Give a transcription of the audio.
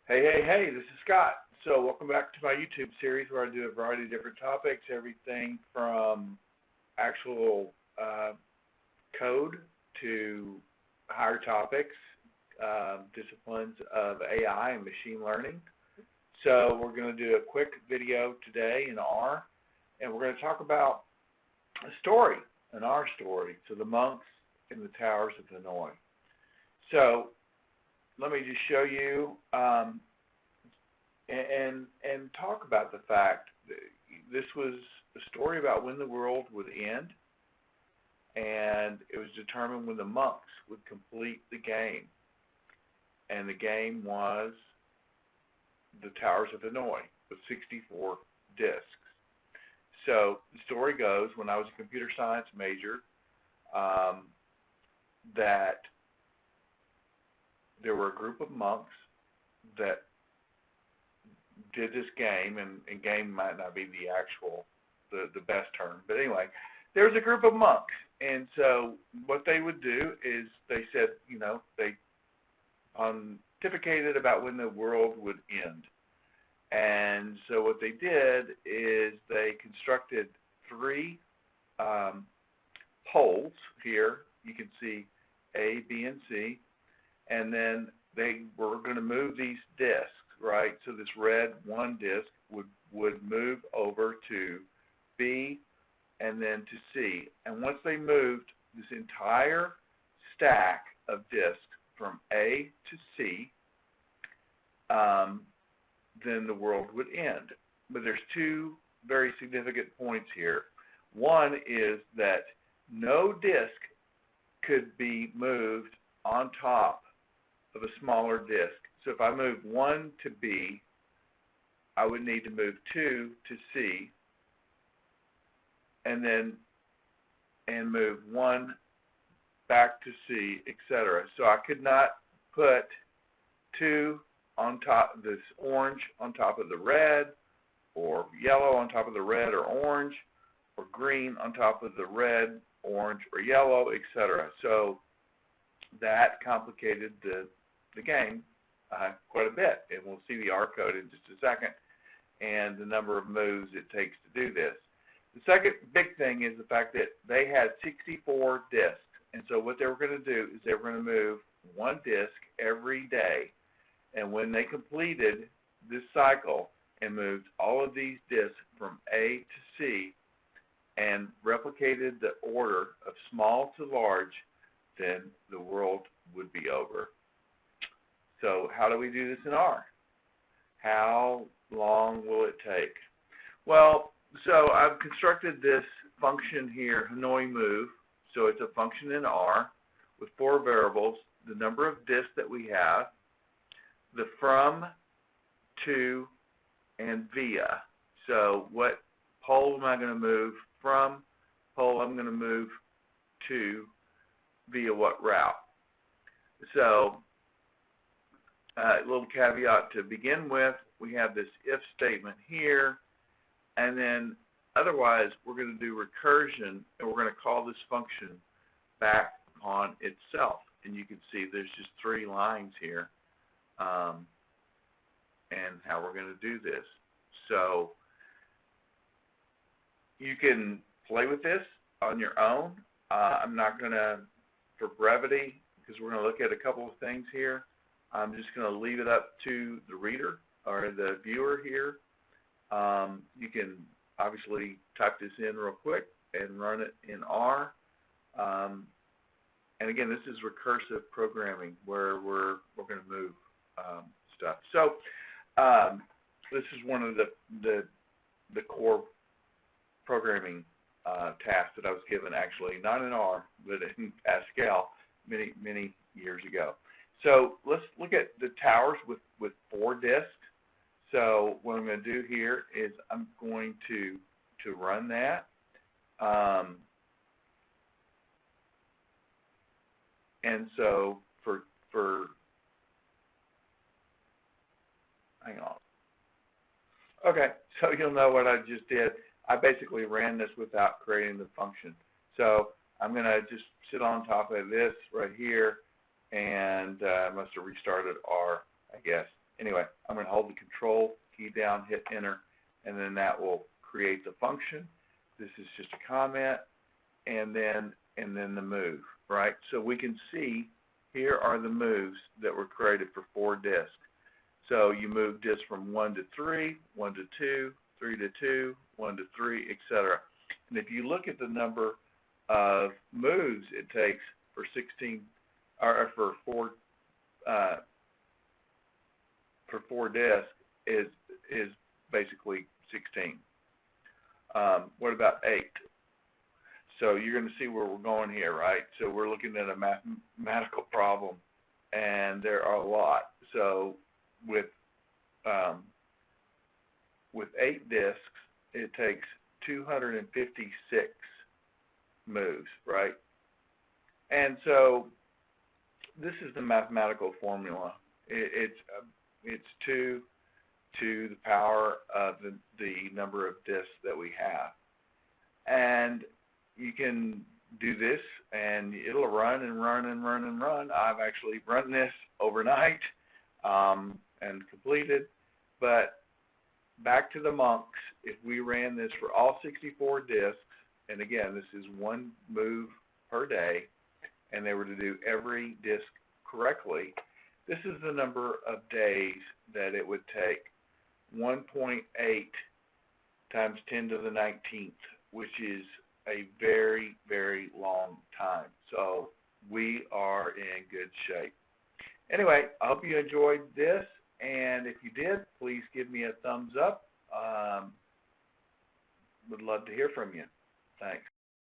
Hey, this is Scott. So welcome back to my YouTube series where I do a variety of different topics, everything from actual code to higher topics, disciplines of AI and machine learning. So we're going to do a quick video today in R, and we're going to talk about a story, an R story, so the monks in the Towers of Hanoi. So let me just show you and talk about the fact that this was a story about when the world would end, and it was determined when the monks would complete the game. And the game was the Towers of Hanoi with 64 discs. So the story goes, when I was a computer science major, that there were a group of monks that did this game, and game might not be the best term, but anyway, there was a group of monks, and so what they would do is they said, they pontificated about when the world would end. And so what they did is they constructed three poles here. You can see A, B, and C. And then they were going to move these discs, right? So this red one disc would move over to B and then to C. And once they moved this entire stack of discs from A to C, then the world would end. But there's two very significant points here. One is that no disc could be moved on top of a smaller disc. So if I move 1 to B, I would need to move 2 to C, and move 1 back to C, etc. So I could not put 2 on top, this orange on top of the red, or yellow on top of the red or orange, or green on top of the red, orange, or yellow, etc. So that complicated the game quite a bit, and we'll see the R code in just a second and the number of moves it takes to do this. The second big thing is the fact that they had 64 discs, and so what they were going to do is they were going to move one disc every day. And when they completed this cycle and moved all of these discs from A to C and replicated the order of small to large, then the world would be over. So how do we do this in R? How long will it take? Well, so I've constructed this function here, Hanoi move. So it's a function in R with 4 variables, the number of disks that we have, the from, to, and via. So what pole am I going to move from? Pole I'm going to move to via what route? So a little caveat to begin with, we have this if statement here, and then otherwise we're going to do recursion, and we're going to call this function back upon itself. And you can see there's just 3 lines here. And how we're going to do this. So you can play with this on your own. I'm not going to, for brevity, because we're going to look at a couple of things here, I'm just going to leave it up to the reader or the viewer here. You can obviously type this in real quick and run it in R. And again, this is recursive programming where we're going to move stuff. So this is one of the core programming tasks that I was given, actually, not in R, but in Pascal many years ago. So let's look at the towers with 4 disks. So what I'm going to do here is I'm going to run that. And so for hang on. Okay, so you'll know what I just did. I basically ran this without creating the function. So I'm going to just sit on top of this right here, and I must have restarted R, I guess. Anyway, I'm going to hold the control key down, hit enter, and then that will create the function. This is just a comment, and then the move, right? So we can see here are the moves that were created for 4 disks. So you move disks from 1 to 3, 1 to 2, 3 to 2, 1 to 3, etc. And if you look at the number of moves it takes for 16 or for 4 disks is basically 16. What about 8? So you're going to see where we're going here, right? So we're looking at a mathematical problem, and there are a lot. So with 8 disks, it takes 256 moves, right? And so this is the mathematical formula. It's 2 to the power of the number of disks that we have. And you can do this, and it'll run and run and run and run. I've actually run this overnight and completed. But back to the monks, if we ran this for all 64 disks, and again, this is 1 move per day, and they were to do every disk correctly, this is the number of days that it would take. 1.8 times 10 to the 19th, which is a very, very long time. So we are in good shape. Anyway, I hope you enjoyed this, and if you did, please give me a thumbs up. Would love to hear from you. Thanks.